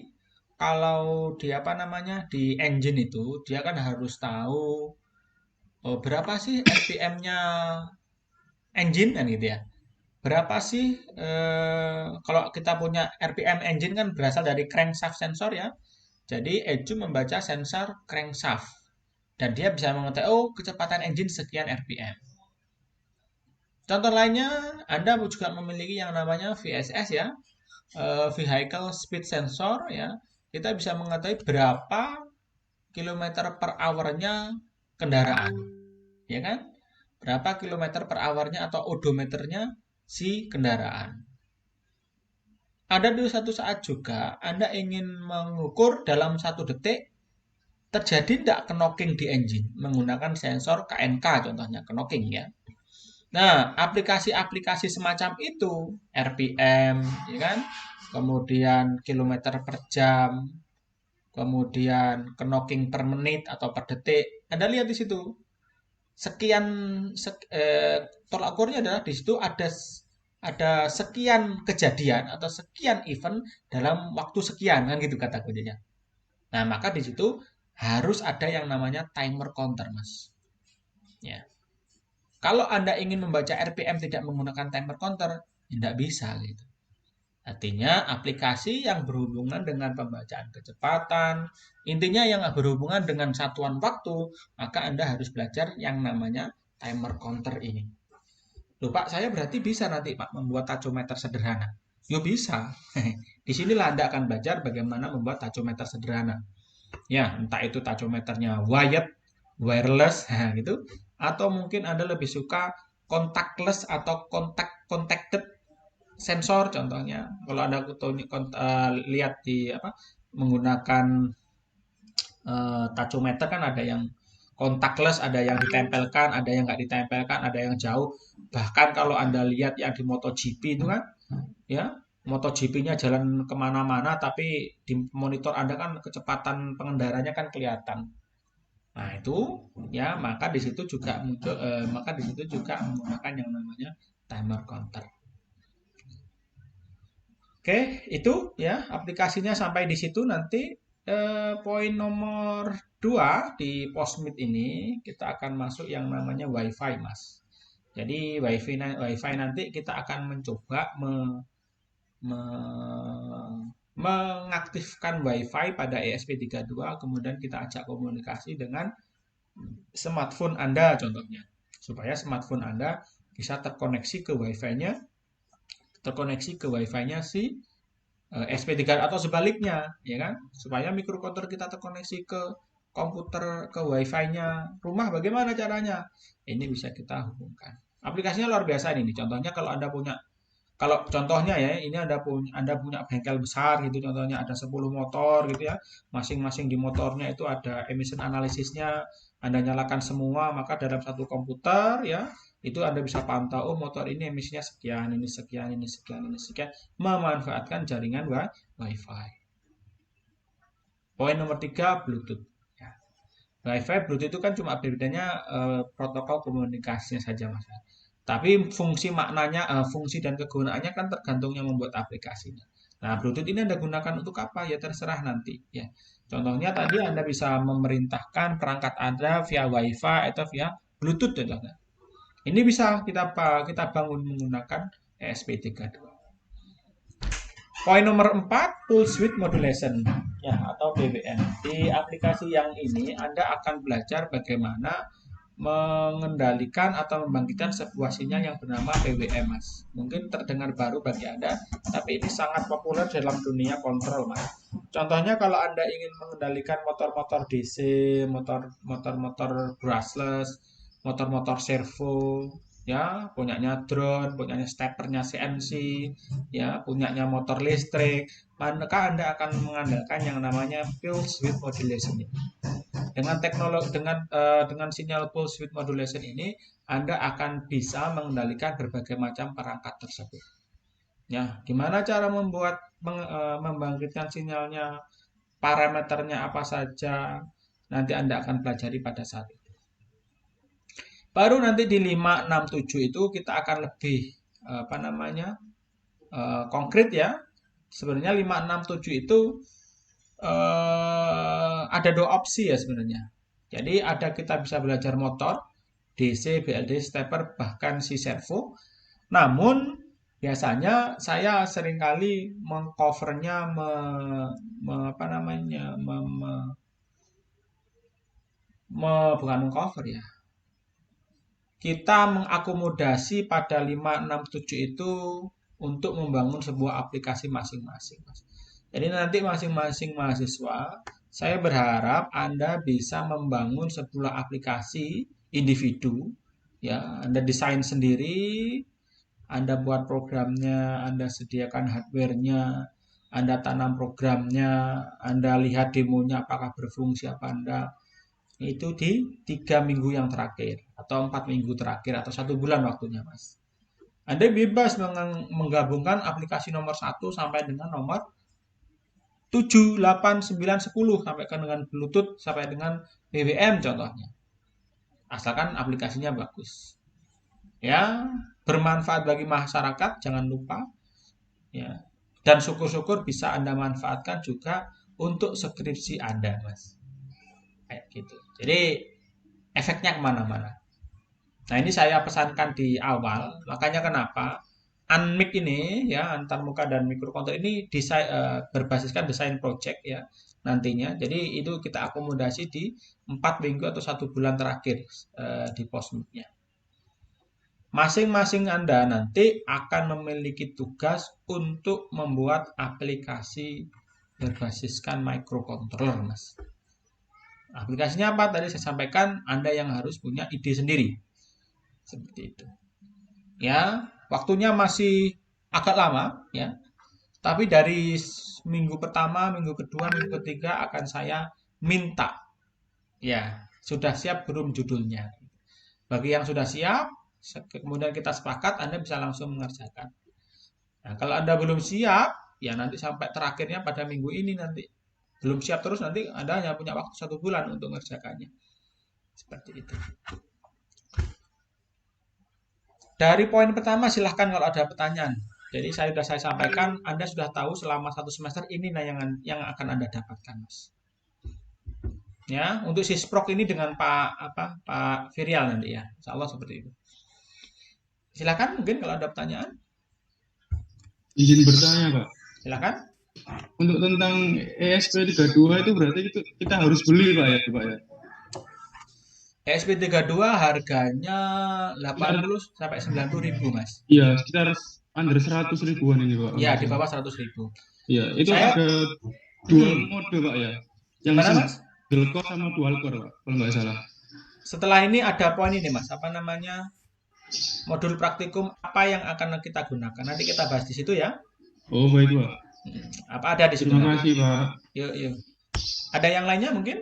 [SPEAKER 1] Kalau di apa namanya di engine itu dia kan harus tahu berapa sih RPM-nya engine kan gitu ya. Berapa sih kalau kita punya RPM engine kan berasal dari crankshaft sensor ya. Jadi ECU membaca sensor crankshaft dan dia bisa mengetahui oh kecepatan engine sekian RPM. Contoh lainnya, Anda juga memiliki yang namanya VSS ya, Vehicle Speed Sensor ya. Kita bisa mengetahui berapa kilometer per hour-nya kendaraan, ya kan? Berapa kilometer per hour-nya atau odometernya si kendaraan. Ada di satu saat juga Anda ingin mengukur dalam 1 detik terjadi tidak knocking di engine menggunakan sensor KNK contohnya knocking ya. Nah, aplikasi-aplikasi semacam itu, RPM, ya kan? Kemudian kilometer per jam, kemudian knocking per menit atau per detik. Anda lihat di situ. Sekian tolak ukurnya adalah di situ ada sekian kejadian atau sekian event dalam waktu sekian kan gitu kata kuncinya. Nah, maka di situ harus ada yang namanya timer counter, Mas. Ya. Kalau Anda ingin membaca RPM tidak menggunakan timer counter, tidak bisa gitu. Artinya aplikasi yang berhubungan dengan pembacaan kecepatan, intinya yang berhubungan dengan satuan waktu, maka Anda harus belajar yang namanya timer counter ini. Loh Pak, saya berarti bisa nanti Pak membuat tachometer sederhana. Yo bisa. Disinilah Anda akan belajar bagaimana membuat tachometer sederhana. Ya, entah itu tachometernya wired, wireless, gitu. Atau mungkin Anda lebih suka contactless atau contacted sensor contohnya. Kalau Anda lihat di apa menggunakan tachometer kan ada yang contactless, ada yang ditempelkan, ada yang nggak ditempelkan, ada yang jauh. Bahkan kalau Anda lihat yang di MotoGP itu kan, ya MotoGP-nya jalan kemana-mana, tapi di monitor Anda kan kecepatan pengendaranya kan kelihatan. Nah itu ya maka di situ juga menggunakan yang namanya timer counter. Oke, itu ya aplikasinya sampai di situ nanti poin nomor 2 di Postmeet ini kita akan masuk yang namanya WiFi, Mas. Jadi WiFi nanti kita akan mencoba mengaktifkan WiFi pada ESP32 kemudian kita ajak komunikasi dengan smartphone Anda contohnya. Supaya smartphone Anda bisa terkoneksi ke WiFi-nya si SP3 atau sebaliknya, ya kan? Supaya mikrokontroler kita terkoneksi ke komputer, ke WiFi-nya rumah, bagaimana caranya? Ini bisa kita hubungkan. Aplikasinya luar biasa ini. Contohnya kalau contohnya ya, ini Anda punya bengkel besar gitu, contohnya ada 10 motor gitu ya. Masing-masing di motornya itu ada emission analisisnya. Anda nyalakan semua, maka dalam satu komputer ya, itu Anda bisa pantau, oh motor ini emisinya sekian, ini sekian, ini sekian, ini sekian, memanfaatkan jaringan Wi-Fi. Poin nomor 3, Bluetooth. Ya. Wi-Fi, Bluetooth itu kan cuma bedanya protokol komunikasinya saja, Mas. Tapi fungsi maknanya, fungsi dan kegunaannya kan tergantung yang membuat aplikasinya. Nah, Bluetooth ini Anda gunakan untuk apa? Ya terserah nanti. Ya, contohnya tadi Anda bisa memerintahkan perangkat Anda via Wi-Fi atau via Bluetooth, contohnya. Ini bisa kita bangun menggunakan ESP32. Poin nomor 4, Pulse Width Modulation ya atau PWM. Di aplikasi yang ini Anda akan belajar bagaimana mengendalikan atau membangkitkan sebuah sinyal yang bernama PWM, Mas. Mungkin terdengar baru bagi Anda, tapi ini sangat populer dalam dunia kontrol, Mas. Contohnya kalau Anda ingin mengendalikan motor-motor DC, motor-motor brushless, motor-motor servo, ya, punyanya drone, punyanya steppernya CNC, ya, punyanya motor listrik, maka Anda akan mengandalkan yang namanya pulse width modulation. Dengan teknologi dengan sinyal pulse width modulation ini, Anda akan bisa mengendalikan berbagai macam perangkat tersebut. Ya, gimana cara membangkitkan sinyalnya, parameternya apa saja, nanti Anda akan pelajari pada saat itu. Baru nanti di 5, 6, 7 itu kita akan lebih konkret ya. Sebenarnya 5, 6, 7 itu ada 2 opsi ya sebenarnya. Jadi kita bisa belajar motor, DC, BLD, stepper, bahkan si servo. Namun biasanya saya seringkali mengcovernya bukan mengcover ya. Kita mengakomodasi pada 5, 6, 7 itu untuk membangun sebuah aplikasi masing-masing. Jadi nanti masing-masing mahasiswa, saya berharap Anda bisa membangun sebuah aplikasi individu, ya, Anda desain sendiri, Anda buat programnya, Anda sediakan hardware-nya, Anda tanam programnya, Anda lihat demonya apakah berfungsi apa enggak. Itu di 3 minggu yang terakhir, atau 4 minggu terakhir, atau 1 bulan waktunya, Mas. Anda bebas menggabungkan aplikasi nomor 1 sampai dengan nomor 7, 8, 9, 10 sampai dengan Bluetooth sampai dengan BBM contohnya. Asalkan aplikasinya bagus. Ya, bermanfaat bagi masyarakat jangan lupa. Ya. Dan syukur-syukur bisa Anda manfaatkan juga untuk skripsi Anda, Mas. Kayak gitu. Jadi efeknya kemana-mana. Nah, ini saya pesankan di awal. Makanya kenapa Unmic ini ya antarmuka dan mikrokontroler ini berbasiskan desain project ya nantinya. Jadi itu kita akomodasi di 4 minggu atau 1 bulan terakhir di posmiknya. Masing-masing Anda nanti akan memiliki tugas untuk membuat aplikasi berbasiskan microcontroller, Mas. Aplikasinya apa? Tadi saya sampaikan Anda yang harus punya ide sendiri. Seperti itu. Ya, waktunya masih agak lama ya. Tapi dari minggu pertama, minggu kedua, minggu ketiga akan saya minta. Ya, sudah siap belum judulnya? Bagi yang sudah siap, kemudian kita sepakat, Anda bisa langsung mengerjakan. Nah, kalau Anda belum siap, ya nanti sampai terakhirnya pada minggu ini nanti. Belum siap terus nanti Anda hanya punya waktu 1 bulan untuk mengerjakannya. Seperti itu. Dari poin pertama silahkan kalau ada pertanyaan. Jadi saya sampaikan, Anda sudah tahu selama 1 semester ini yang akan Anda dapatkan, Mas. Ya, untuk Sisprok ini dengan Pak Virial nanti ya. Insya Allah seperti itu. Silakan mungkin kalau ada pertanyaan.
[SPEAKER 2] Izin bertanya, Pak.
[SPEAKER 1] Silakan.
[SPEAKER 2] Untuk tentang ESP32 itu berarti kita harus beli, Pak ya, Pak ya?
[SPEAKER 1] ESP32 harganya 80 sampai 90 ribu, Mas.
[SPEAKER 2] Iya, sekitar under 100 ribuan ini, Pak.
[SPEAKER 1] Iya, di bawah 100 ribu.
[SPEAKER 4] Iya, itu
[SPEAKER 1] Saya
[SPEAKER 4] ada dua
[SPEAKER 1] hmm,
[SPEAKER 4] mode Pak ya. Yang
[SPEAKER 1] gimana Mas?
[SPEAKER 4] single core sama dual core Pak, kalau nggak salah.
[SPEAKER 1] Setelah ini ada poin ini Mas, apa namanya? Modul praktikum apa yang akan kita gunakan. Nanti kita bahas di situ ya.
[SPEAKER 4] Oh baik Pak.
[SPEAKER 1] Apa ada di situ
[SPEAKER 4] Terima
[SPEAKER 1] nanti.
[SPEAKER 4] kasih Pak.
[SPEAKER 1] Yuk, yuk. Ada yang lainnya mungkin?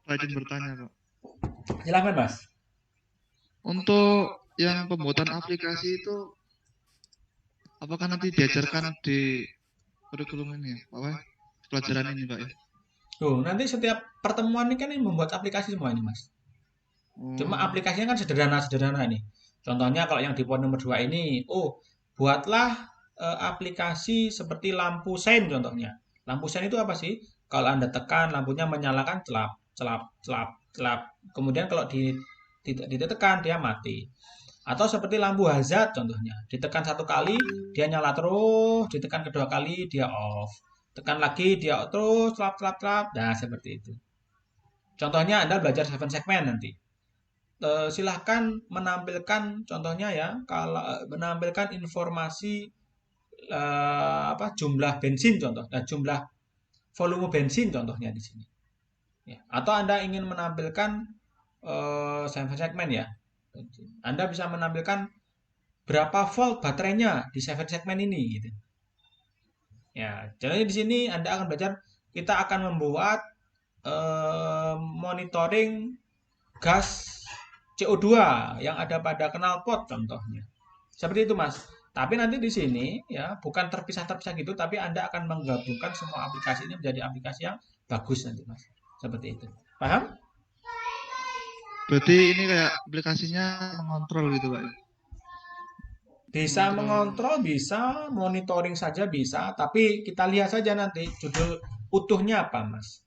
[SPEAKER 2] Saya izin bertanya, Pak.
[SPEAKER 1] Silahkan Mas.
[SPEAKER 2] Untuk yang pembuatan aplikasi itu, apakah nanti diajarkan di kurikulum ini, Pak? Wah, pelajaran ini, Pak ya?
[SPEAKER 1] Tuh, nanti setiap pertemuan ini kan ini membuat aplikasi semua ini Mas. Cuma
[SPEAKER 2] Oh,
[SPEAKER 1] aplikasinya kan sederhana-sederhana nih. Contohnya kalau yang di poin nomor 2 ini, buatlah aplikasi seperti lampu sein contohnya. Lampu sein itu apa sih? Kalau Anda tekan lampunya menyalakan celap, celap, celap, celap. Kemudian kalau ditekan dia mati. Atau seperti lampu hazard contohnya. Ditekan satu kali dia nyala terus, ditekan kedua kali dia off. Tekan lagi dia terus celap celap celap. Nah, seperti itu. Contohnya Anda belajar 7 segmen nanti. Silahkan menampilkan contohnya ya kalau menampilkan informasi jumlah bensin contoh dan jumlah volume bensin contohnya di sini ya. Atau Anda ingin menampilkan segmen ya, Anda bisa menampilkan berapa volt baterainya di 7 segmen ini gitu ya. Jadi di sini Anda akan belajar, kita akan membuat monitoring gas CO2 yang ada pada knalpot contohnya. Seperti itu, Mas. Tapi nanti di sini ya bukan terpisah-terpisah gitu, tapi Anda akan menggabungkan semua aplikasi ini menjadi aplikasi yang bagus nanti, Mas. Seperti itu. Paham?
[SPEAKER 2] berarti ini kayak aplikasinya mengontrol gitu, Pak ya?
[SPEAKER 1] Bisa
[SPEAKER 2] Mengontrol.
[SPEAKER 1] mengontrol, bisa monitoring saja bisa, tapi kita lihat saja nanti judul utuhnya apa, Mas.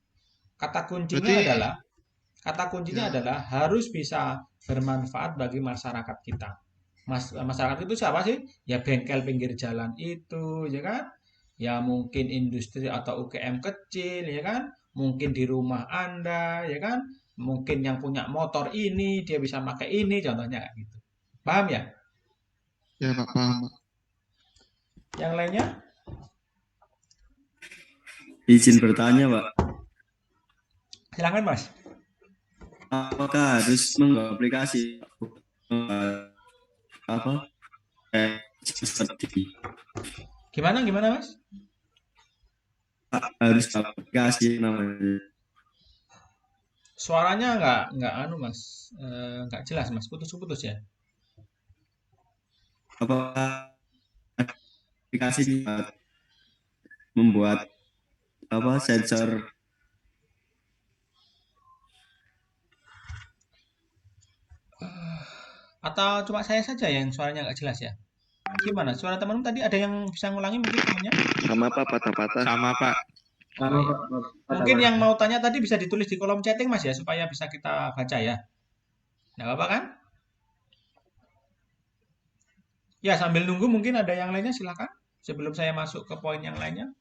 [SPEAKER 1] Kata kuncinya
[SPEAKER 2] Berarti
[SPEAKER 1] adalah Kata kuncinya
[SPEAKER 2] ya,
[SPEAKER 1] adalah harus bisa bermanfaat bagi masyarakat kita. Masyarakat itu siapa sih? Ya bengkel pinggir jalan itu, ya kan? Ya mungkin industri atau UKM kecil, ya kan? Mungkin di rumah Anda, ya kan? Mungkin yang punya motor ini, dia bisa pakai ini, contohnya kayak gitu. Paham ya?
[SPEAKER 2] ya Pak, paham, Pak.
[SPEAKER 1] Yang lainnya?
[SPEAKER 3] Izin bertanya, Pak.
[SPEAKER 1] Silahkan, Mas.
[SPEAKER 3] Apakah harus membuat aplikasi apa? Seperti
[SPEAKER 1] Gimana, Mas?
[SPEAKER 3] harus aplikasi namanya.
[SPEAKER 1] Suaranya nggak anu, Mas. Nggak jelas, Mas. Putus-putus ya.
[SPEAKER 3] Apakah aplikasi membuat apa sensor
[SPEAKER 1] Atau cuma saya saja yang suaranya nggak jelas ya? Gimana? Suara teman-teman tadi ada yang bisa ngulangi mungkin temannya?
[SPEAKER 5] Sama Pak, patah-patah.
[SPEAKER 4] Sama Pak.
[SPEAKER 1] Oh, iya. Mungkin yang mau tanya tadi bisa ditulis di kolom chatting Mas ya, supaya bisa kita baca ya. Nggak apa-apa kan? Ya, sambil nunggu mungkin ada yang lainnya silakan. Sebelum saya masuk ke poin yang lainnya.